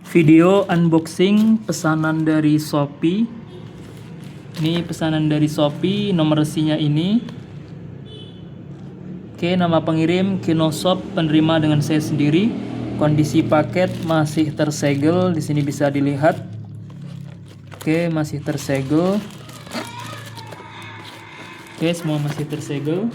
Video unboxing pesanan dari Shopee. Ini pesanan dari Shopee, nomor resinya ini. Oke, nama pengirim Kinoshop, penerima dengan saya sendiri. Kondisi paket masih tersegel, di sini bisa dilihat. Oke, masih tersegel. Oke, semua masih tersegel.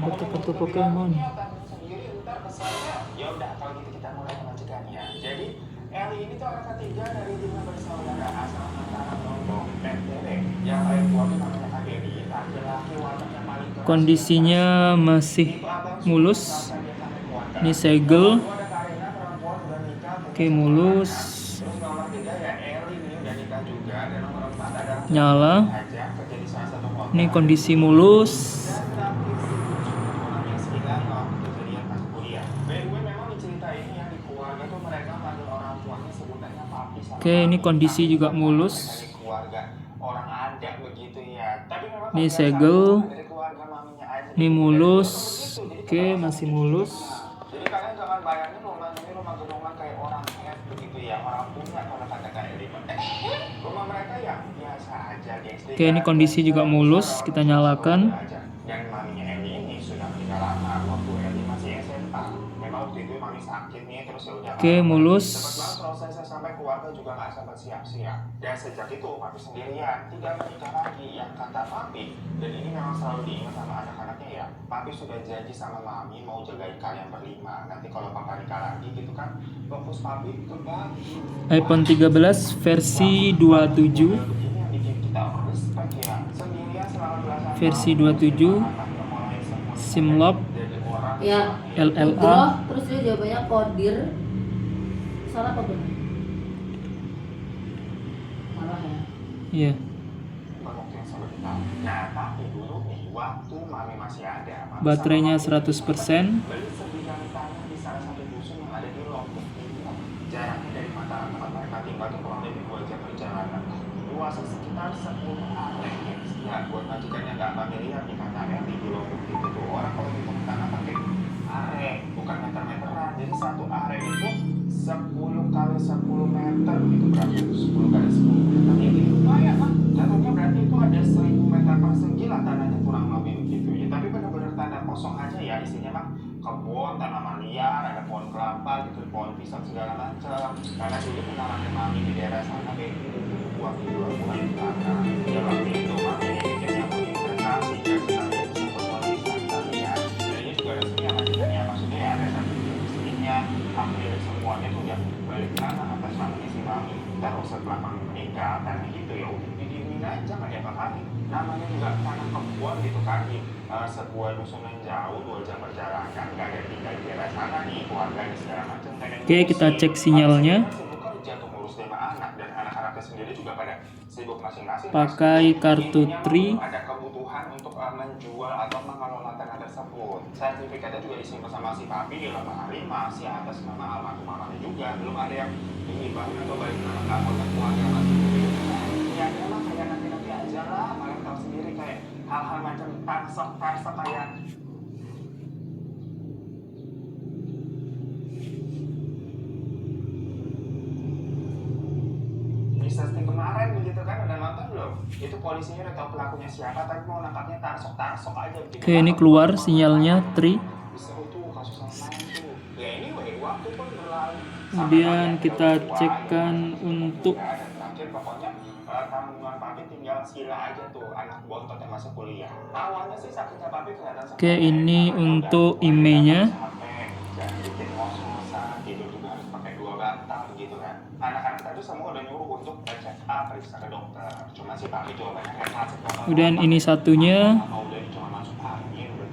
Betul-betul Pokemon. Ya udah, kalau gitu kita mulai melanjutkannya. Jadi Eli ini tuh anak ketiga dari 5 bersaudara asal antara Lombok dan Derek. Yang paling tua tuh namanya Kak Dedi, laki-laki warnanya paling keras. Kondisinya masih mulus. Ini segel. Oke, mulus. Terus nomor 3 ya Eli nih udah nikah juga, dan nomor 4 adalah Nyala. aja kerja di salah satu hotel. Ini kondisi mulus. Oke, ini kondisi juga mulus. Ini segel. Ini mulus. Oke, masih mulus. Jadi kalian jangan bayangin rumah ini rumah gedongan kayak orang begitu ya, orang punya kalau kata kayak rumah mereka ya biasa aja, guys. Oke, ini kondisi juga mulus. Kita nyalakan. Yang maminya Eli ini sudah meninggal lama waktu Eli masih SMA. Memang waktu itu mami sakit nih, terus ya udah. Oke, mulus. Sebab prosesnya sampai keluarga juga nggak sempat siap-siap. Dan sejak itu papi sendirian, tidak menikah lagi. Yang kata papi, dan ini memang selalu diingat sama anak-anaknya ya. Papi sudah janji sama mami mau jagain kalian berlima. Nanti kalau papa nikah lagi gitu kan, fokus papi ke bayi. iPhone 13 versi 27. Versi 27. Simlock. Ya, LLA. terus dia jawabannya kodir. Salah apa benar? Salah ya. Iya. Nah, tapi dulu nih, waktu mami masih ada, Baterainya 100%. beli sebidang tanah di salah satu dusun yang ada di Lombok Timur. Jaraknya dari Mataram tempat mereka tinggal itu kurang lebih 2 jam perjalanan. Luasnya sekitar 10 area, guys. Ya, buat majikan yang nggak familiar di kata area di Lombok itu tuh orang kalau hitung tanah pakai area, bukan meter-meteran. Jadi satu area itu 10 kali 10 meter, itu berarti itu 10 kali 10 meter. Jadi lumayan lah. Jatuhnya berarti itu ada 1000 meter persegi lah tanahnya, kurang lebih begitu ya. Tapi benar-benar tanah kosong aja ya, isinya mah kebun, tanaman liar, ada pohon kelapa gitu, pohon pisang segala macam. Karena dulu pengalaman mami di daerah sana kayak gitu, waktu 2 bulan di belakang. Ya waktu itu mami bikinnya investasi, jadi sebenarnya itu sempat wali wisata ya. Dan ini juga resmi sama kita ya, maksudnya ya ada satu resminya, hampir semuanya tuh udah balik tanah atas namanya si mami. Terus setelah mami meninggal, tanah itu ya udah didiemin aja, nggak diapa-apain. Namanya juga tanah kebun gitu kan, di sebuah dusun yang jauh 2 jam perjalanan, nggak ada tinggal di daerah sana nih, keluarganya segala macam. Oke, kita cek sinyalnya. Pakai kartu Tri. Ada kebutuhan untuk menjual atau mengelola tanah tersebut. Sertifikatnya juga disimpan sama si papi di lemari, masih atas nama almarhum mamanya juga. Belum ada yang dihibahkan atau balik nama ke anggota keluarga masih. Ya memang kayak nanti aja lah, kalian tahu sendiri kayak hal-hal macam tarsok kayak setting kemarin begitu kan, udah nonton belum? Itu polisinya udah tahu pelakunya siapa, tapi mau nangkapnya tarsok aja begitu. Oke, ini keluar sinyalnya Tri. Kemudian kita cekkan untuk tanggungan papi tinggal sila aja tuh, anak bontot yang masuk kuliah. Awalnya sih sakitnya papi kelihatan seperti Oke, ini untuk emailnya. bikin ngos-ngosan, tidur juga harus pakai 2 bantal gitu kan. Anak-anak tadi semua udah nyuruh untuk check up, periksa ke dokter. Cuma si papi jawabannya kayak Kemudian ini satunya. mau dari cuma masuk angin, udah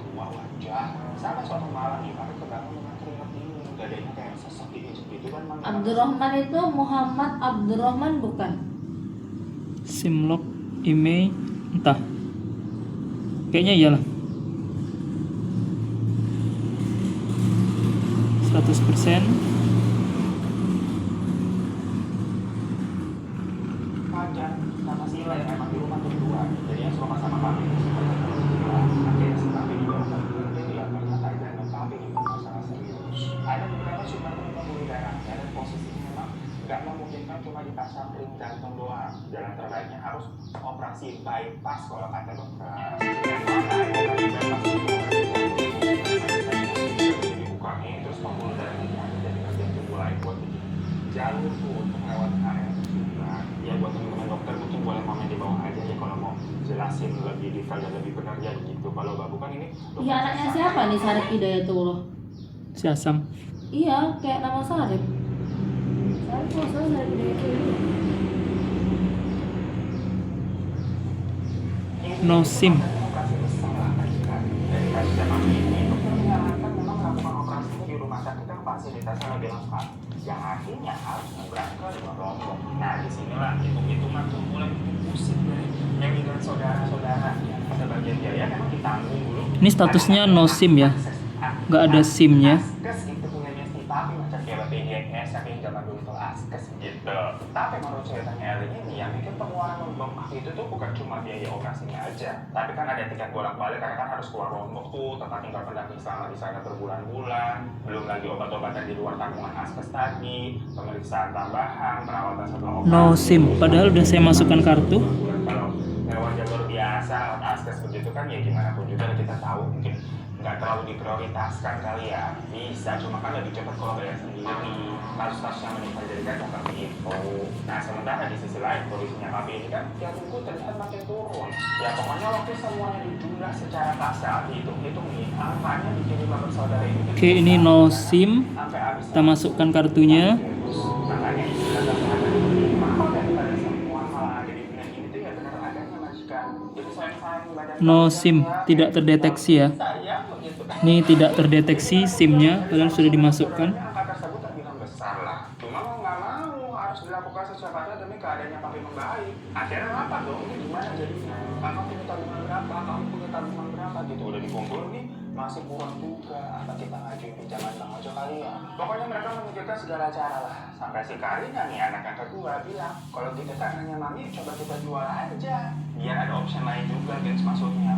Sampai suatu malam nih Farid kebangun dengan keringat dingin, dadanya kayak sesek gitu kan. Abdurrahman itu Muhammad Abdurrahman bukan? Simlock email entah. Kayaknya iyalah. 100%. Fajar sama Sila yang emang di rumah berdua, jadinya suka sama kami. Akhirnya si kami juga ya ternyata ada kami di masalah serius. Ada beberapa sumber pembuluh darah dan posisinya memang nggak memungkinkan cuma dipasang ring jantung doang. Jalan terbaiknya harus operasi bypass kalau kata dokter. Dibuka nih terus pembuluh darahnya jadi bagian tubuh lain buat jalur tuh untuk melewati area tersebut. Ya buat teman-teman dokter mungkin boleh komen di bawah aja ya kalau mau jelasin lebih detail dan lebih benar ya gitu. Kalau Babu kan ini Iya, anaknya siapa nih, Sarip Hidayatullah? Si Asam. Iya, kayak nama Sarip. Sarip kok salah, Sarip Hidayatullah. No SIM. operasi besar lah kan. Dari kasus zaman ini dokter menyarankan memang melakukan operasi di rumah sakit yang fasilitasnya lebih lengkap. Yang artinya harus berangkat dengan rombong. Nah disinilah hitung-hitungan tuh mulai pusing dari yang dengan saudara-saudara. Sebagian biaya memang ditanggung dulu. Ini statusnya no SIM ya, nggak ada SIM-nya. Askes itu punyanya si papi macam kayak BPJS tapi yang zaman dulu tuh Askes gitu. Tapi menurut ceritanya Elin ini yang bikin pengeluaran bang papi itu tuh bukan cuma biaya operasinya aja, tapi kan ada tiket bolak-balik karena kan harus keluar lombok tuh, tempat tinggal pendamping selama di sana berbulan-bulan, belum lagi obat-obatan di luar tanggungan Askes tadi, pemeriksaan tambahan, perawatan setelah operasi. No SIM, padahal udah saya masukkan kartu. Kalau lewat jalur biasa, lewat Askes begitu kan ya gimana pun juga kita tahu mungkin nggak terlalu diprioritaskan kali ya. Bisa, cuma kan lebih cepat kalau bayar sendiri. Kasus-kasus yang menimpa jadikan seperti itu. Nah sementara di sisi lain kondisinya papi ini kan ya tunggu terlihat makin turun. Ya pokoknya waktu semuanya dijumlah secara kasar dihitung-hitung nih angkanya di kelima bersaudara ini. Oke, ini no SIM. Sampai habis Kita masukkan kartunya. makanya istilah kesehatan ini mahal daripada semua malah ada di dunia ini tuh ya benar adanya majikan. Jadi sayang-sayang badan No SIM, tidak terdeteksi ya. saya begitu. Ini tidak terdeteksi SIM-nya, padahal sudah dimasukkan. Angka tersebut terbilang besar lah. Cuma mau nggak mau harus dilakukan secepatnya demi keadaannya papi membaik. Akhirnya apa dong? Ini gimana jadinya? Kakak punya tabungan berapa? Kamu punya tabungan berapa? Gitu udah dikumpul nih masih kurang juga. Apa kita ngajuin pinjaman Bang Ojo kali ya? Pokoknya mereka memikirkan segala cara lah. Sampai si Karina nih anak yang kedua bilang, kalau gitu tanahnya mami coba kita jual aja. Biar ada option lain juga guys maksudnya.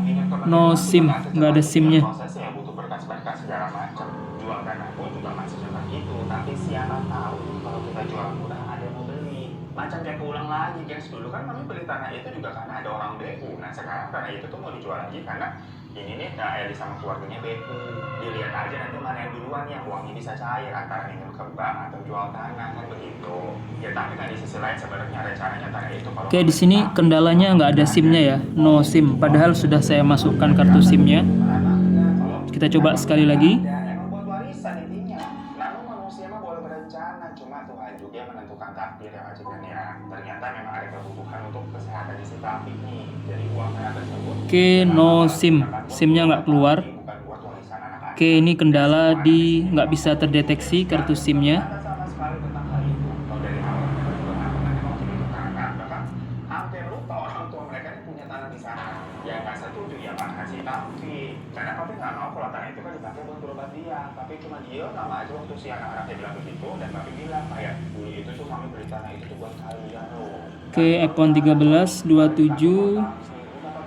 No SIM, nggak ada SIM-nya. Prosesnya butuh berkas-berkas segala macam. Jual tanah pun juga masih seperti itu. Tapi siapa tahu kalau kita jual murah ada yang mau beli. Macam kayak keulang lagi guys. Dulu kan kami beli tanah itu juga karena ada orang BU. Nah sekarang tanah itu tuh mau dijual lagi karena ini nih Eli sama keluarganya BU. Dilihat aja nanti mana yang duluan yang uangnya bisa cair antara minum ke bank atau jual tanah kan begitu. Ya tapi kan di sisi lain sebenarnya ada caranya tanah itu kalau. Oke, di sini kendalanya nggak ada SIM-nya ya, no SIM. Padahal sudah saya masukkan kartu SIM-nya. Kita coba sekali lagi. Emang buat warisan intinya. Namun manusia mah boleh berencana, cuma Tuhan juga yang menentukan takdir ya majikan ya. Ternyata memang ada kebutuhan untuk kesehatan si papi nih. Jadi uang tanah tersebut. Oke, no SIM. SIM-nya nggak keluar. Bukan buat warisan anak-anak. Oke, ini kendala di nggak bisa terdeteksi kartu SIM-nya. Sama sekali tentang hal itu. Kalau dari awal mereka juga nggak pernah nengok itu karena bahkan hampir lupa orang tua mereka yang punya tanah di sana. Yang nggak setuju ya Pak kasih tapi karena papi nggak mau kalau tanah itu kan dipakai buat berobat dia. Tapi cuma dia nama aja waktu si anak-anaknya bilang begitu dan papi bilang kayak dulu itu tuh kami beli tanah itu tuh buat kalian loh. Oke, iPhone 13 27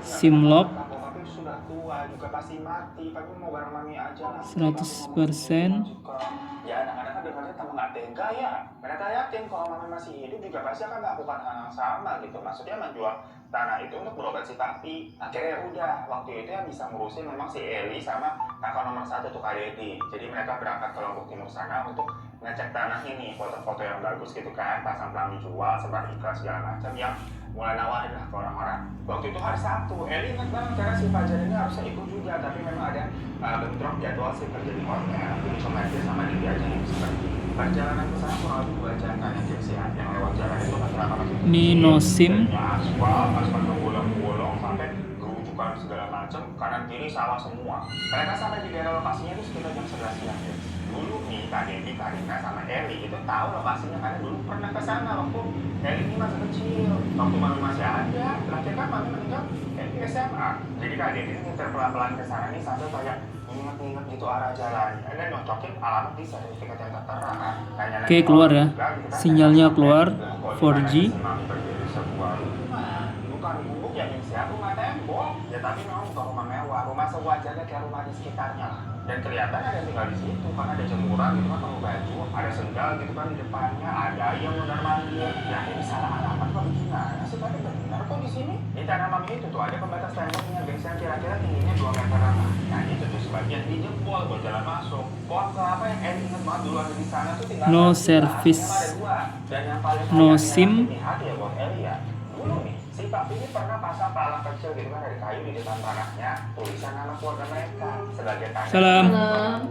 SIM lock Papi sudah tua juga pasti mati. Papi mau bareng mami aja lah. 100%. Ya anak-anak kan dengarnya tambah nggak tega ya. Mereka yakin kalau mami masih hidup juga pasti akan melakukan hal yang sama gitu. Maksudnya menjual tanah itu untuk berobat si papi. Akhirnya udah waktu itu yang bisa ngurusin memang si Eli sama kakak nomor 1 tuh Kak Dedi. Jadi mereka berangkat ke Lombok Timur sana untuk ngecek tanah ini, foto-foto yang bagus gitu kan, pasang pelang dijual, sebar iklan segala macam yang mulai nawarin lah ke orang-orang. Waktu itu hari Sabtu, Eli ingat banget karena si Fajar ini harusnya ikut juga, tapi memang ada bentrok jadwal sih kerja di hotel. Jadi cuma dia sama dia aja yang bisa pergi. Perjalanan ke sana kurang lebih 2 jam kan yang lewat jalan itu kan terang. Ini no SIM. Aspal berbolong-bolong sampai gerujukan jemuran segala macam, kanan kiri sawah semua. Mereka sampai di daerah lokasinya itu sekitar jam 11 siang ya. Dulu nih Kak Devi, Kak Rina sama Eli itu tahu lokasinya karena dulu pernah ke sana waktu Eli ini masih kecil, waktu Mami masih ada. Terakhir kan Mami meninggal Eli SMA. Jadi Kak Devi ini ngincer pelan-pelan ke sana nih sambil kayak inget-inget gitu arah jalannya dan nyocokin alamat di sertifikat yang tertera. Oke, keluar ya. Sinyalnya keluar 4G. Bukan gubuk ya siapa rumah tembok ya, tapi memang bukan rumah mewah, rumah sewajarnya kayak rumah di sekitarnya lah. Dan kelihatan ada yang tinggal di situ karena ada jemuran gitu kan, pakai baju, ada sendal gitu kan di depannya, ada yang mondar mandir. Ya ini salah alamat kok gimana sih, tapi benar kok di sini. Di tanah Mami itu tuh ada pembatas temboknya, guys, yang kira-kira tingginya 2 meteran. Nah itu tuh sebagian dijebol buat jalan masuk. Pohon kelapa yang inget banget dulu ada di sana tuh tinggal No satu, service. ada 2. Dan yang paling No kayaknya SIM. hati ya buat Eli ya. Dulu nih, si Papi ini pernah pasang palang kecil gitu kan dari kayu di depan tanahnya, tulisan nama keluarga mereka sebagai tanda. Salam. Salam.